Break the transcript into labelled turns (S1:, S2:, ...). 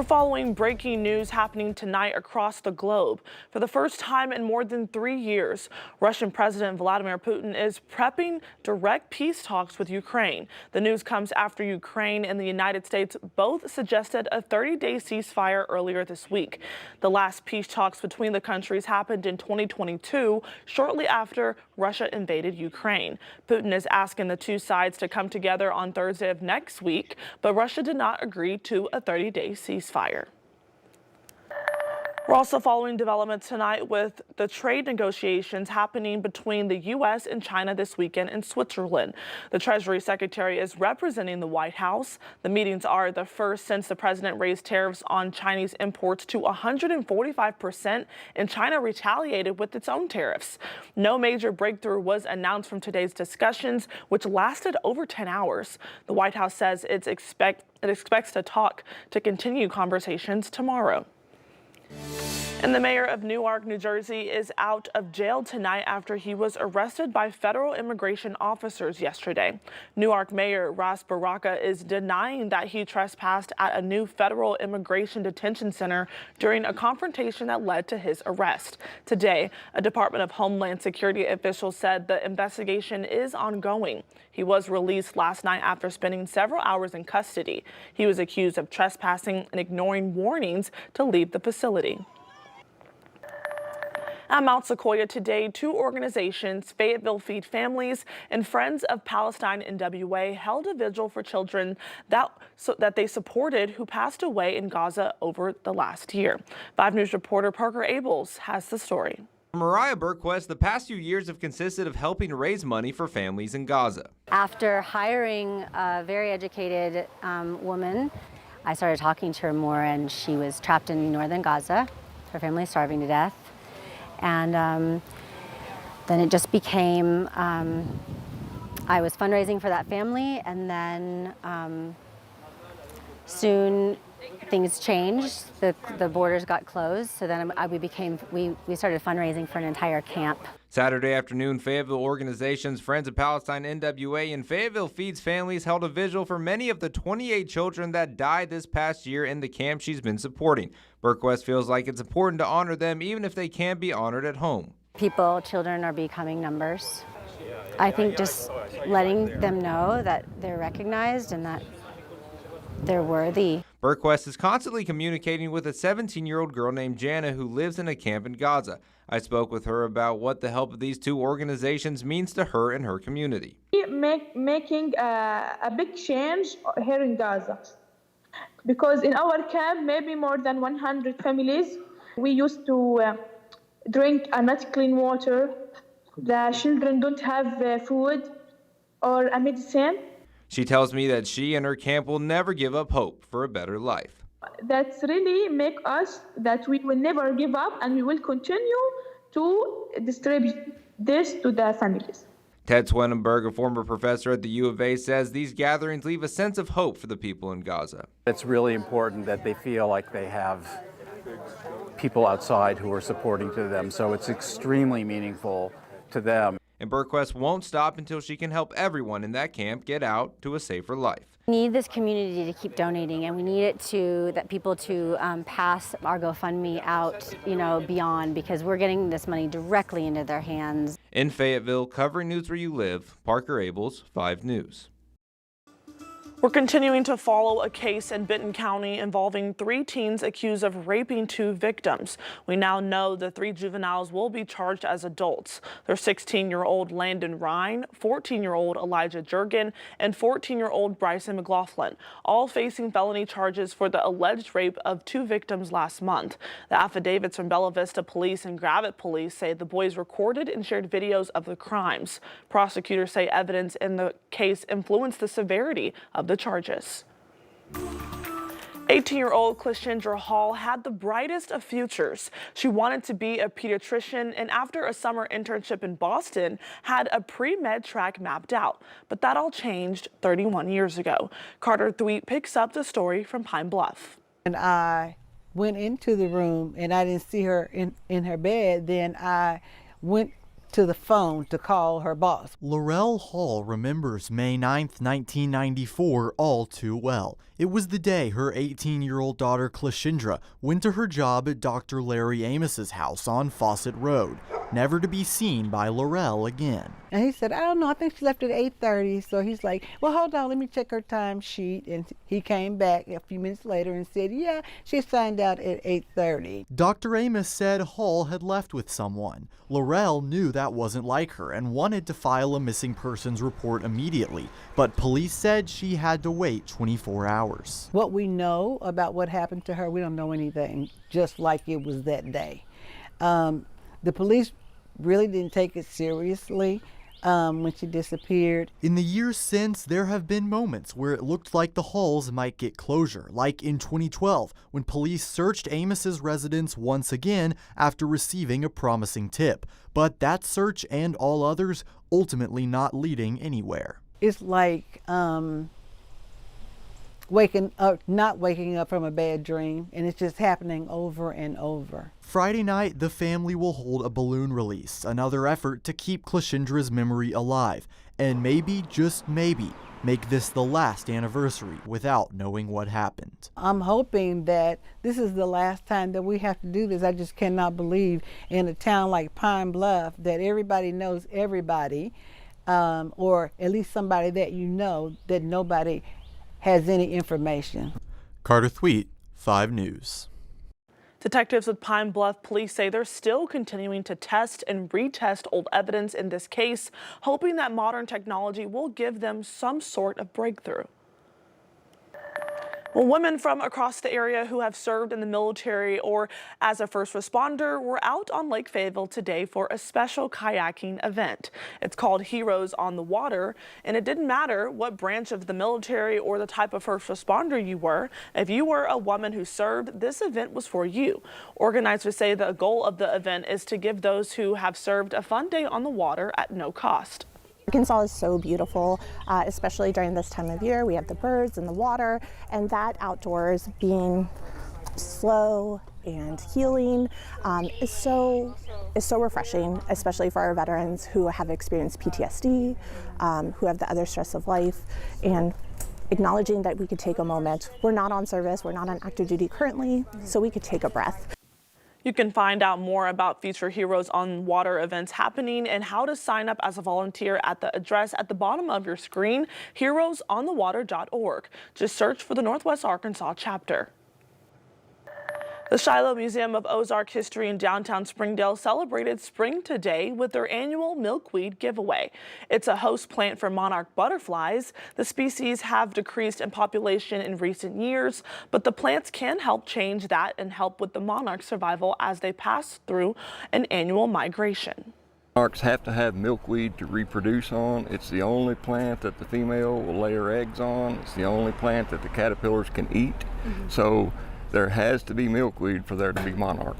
S1: We're following breaking news happening tonight across the globe. For the first time in more than 3 years, Russian President Vladimir Putin is prepping direct peace talks with Ukraine. The news comes after Ukraine and the United States both suggested a 30-day ceasefire earlier this week. The last peace talks between the countries happened in 2022, shortly after Russia invaded Ukraine. Putin is asking the two sides to come together on Thursday of next week, but Russia did not agree to a 30-day ceasefire. We're also following developments tonight with the trade negotiations happening between the U.S. and China this weekend in Switzerland. The Treasury Secretary is representing the White House. The meetings are the first since the president raised tariffs on Chinese imports to 145%, and China retaliated with its own tariffs. No major breakthrough was announced from today's discussions, which lasted over 10 hours. The White House says it expects to continue conversations tomorrow. And the mayor of Newark, New Jersey, is out of jail tonight after he was arrested by federal immigration officers yesterday. Newark Mayor Ras Baraka is denying that he trespassed at a new federal immigration detention center during a confrontation that led to his arrest. Today, a Department of Homeland Security official said the investigation is ongoing. He was released last night after spending several hours in custody. He was accused of trespassing and ignoring warnings to leave the facility. At Mount Sequoia today, two organizations, Fayetteville Feed Families and Friends of Palestine NWA, held a vigil for children that they supported who passed away in Gaza over the last year. 5 News reporter Parker Abels has the story.
S2: For Mariah Burquest, the past few years have consisted of helping raise money for families in Gaza.
S3: After hiring a very educated woman, I started talking to her more, and she was trapped in northern Gaza. Her family is starving to death. And then it just became, I was fundraising for that family, and then soon things changed. The borders got closed, so then we started fundraising for an entire camp.
S2: Saturday afternoon, Fayetteville organizations Friends of Palestine NWA and Fayetteville Feeds Families held a vigil for many of the 28 children that died this past year in the camp she's been supporting. Burquest feels like it's important to honor them even if they can't be honored at home.
S3: Children are becoming numbers. I think just letting them know that they're recognized and that they're worthy.
S2: Burquest is constantly communicating with a 17-year-old girl named Jana who lives in a camp in Gaza. I spoke with her about what the help of these two organizations means to her and her community.
S4: Making a big change here in Gaza, because in our camp, maybe more than 100 families, we used to drink not clean water. The children don't have food or a medicine.
S2: She tells me that she and her camp will never give up hope for a better life.
S4: That's really make us that we will never give up, and we will continue to distribute this to the families.
S2: Ted Swenenberg, a former professor at the U of A, says these gatherings leave a sense of hope for the people in Gaza.
S5: It's really important that they feel like they have people outside who are supporting to them, so it's extremely meaningful to them.
S2: And Burquest won't stop until she can help everyone in that camp get out to a safer life.
S3: We need this community to keep donating, and we need people to pass our GoFundMe out, beyond, because we're getting this money directly into their hands.
S2: In Fayetteville, covering news where you live, Parker Abels, 5 News.
S1: We're continuing to follow a case in Benton County involving 3 teens accused of raping 2 victims. We now know the 3 juveniles will be charged as adults. They're 16-year-old Landon Ryan, 14-year-old Elijah Jurgen, and 14-year-old Bryson McLaughlin, all facing felony charges for the alleged rape of 2 victims last month. The affidavits from Bella Vista Police and Gravette Police say the boys recorded and shared videos of the crimes. Prosecutors say evidence in the case influenced the severity of the charges. 18-year-old Clishendra Hall had the brightest of futures. She wanted to be a pediatrician, and after a summer internship in Boston, had a pre-med track mapped out. But that all changed 31 years ago. Carter Thweet picks up the story from Pine Bluff.
S6: And I went into the room and I didn't see her in her bed. Then I went to the phone to call her boss.
S7: Laurel Hall remembers May 9th, 1994 all too well. It was the day her 18-year-old daughter Cleshindra went to her job at Dr. Larry Amos's house on Fawcett Road, never to be seen by Laurel again.
S6: And he said, I don't know, I think she left at 8:30. So he's like, well, hold on, let me check her time sheet. And he came back a few minutes later and said, yeah, she signed out at 8:30.
S7: Dr. Amos said Hall had left with someone. Laurel knew that wasn't like her and wanted to file a missing persons report immediately, but police said she had to wait 24 hours.
S6: What we know about what happened to her, we don't know anything, just like it was that day. The police really didn't take it seriously when she disappeared.
S7: In the years since, there have been moments where it looked like the Halls might get closure, like in 2012 when police searched Amos's residence once again after receiving a promising tip. But that search and all others ultimately not leading anywhere.
S6: It's like not waking up from a bad dream, and it's just happening over and over.
S7: Friday night, the family will hold a balloon release, another effort to keep Cleshindra's memory alive, and maybe, just maybe, make this the last anniversary without knowing what happened.
S6: I'm hoping that this is the last time that we have to do this. I just cannot believe in a town like Pine Bluff that everybody knows everybody, or at least somebody that you know, that nobody has any information.
S7: Carter Thweet, 5 News.
S1: Detectives with Pine Bluff Police say they're still continuing to test and retest old evidence in this case, hoping that modern technology will give them some sort of breakthrough. Well, women from across the area who have served in the military or as a first responder were out on Lake Fayetteville today for a special kayaking event. It's called Heroes on the Water, and it didn't matter what branch of the military or the type of first responder you were. If you were a woman who served, this event was for you. Organizers say the goal of the event is to give those who have served a fun day on the water at no cost.
S8: Arkansas is so beautiful, especially during this time of year. We have the birds and the water, and that outdoors being slow and healing is so refreshing, especially for our veterans who have experienced PTSD, who have the other stress of life, and acknowledging that we could take a moment. We're not on service, we're not on active duty currently, so we could take a breath.
S1: You can find out more about future Heroes on Water events happening and how to sign up as a volunteer at the address at the bottom of your screen, heroesonthewater.org. Just search for the Northwest Arkansas chapter. The Shiloh Museum of Ozark History in downtown Springdale celebrated spring today with their annual milkweed giveaway. It's a host plant for monarch butterflies. The species have decreased in population in recent years, but the plants can help change that and help with the monarch survival as they pass through an annual migration.
S9: Monarchs have to have milkweed to reproduce on. It's the only plant that the female will lay her eggs on. It's the only plant that the caterpillars can eat. So there has to be milkweed for there to be monarch.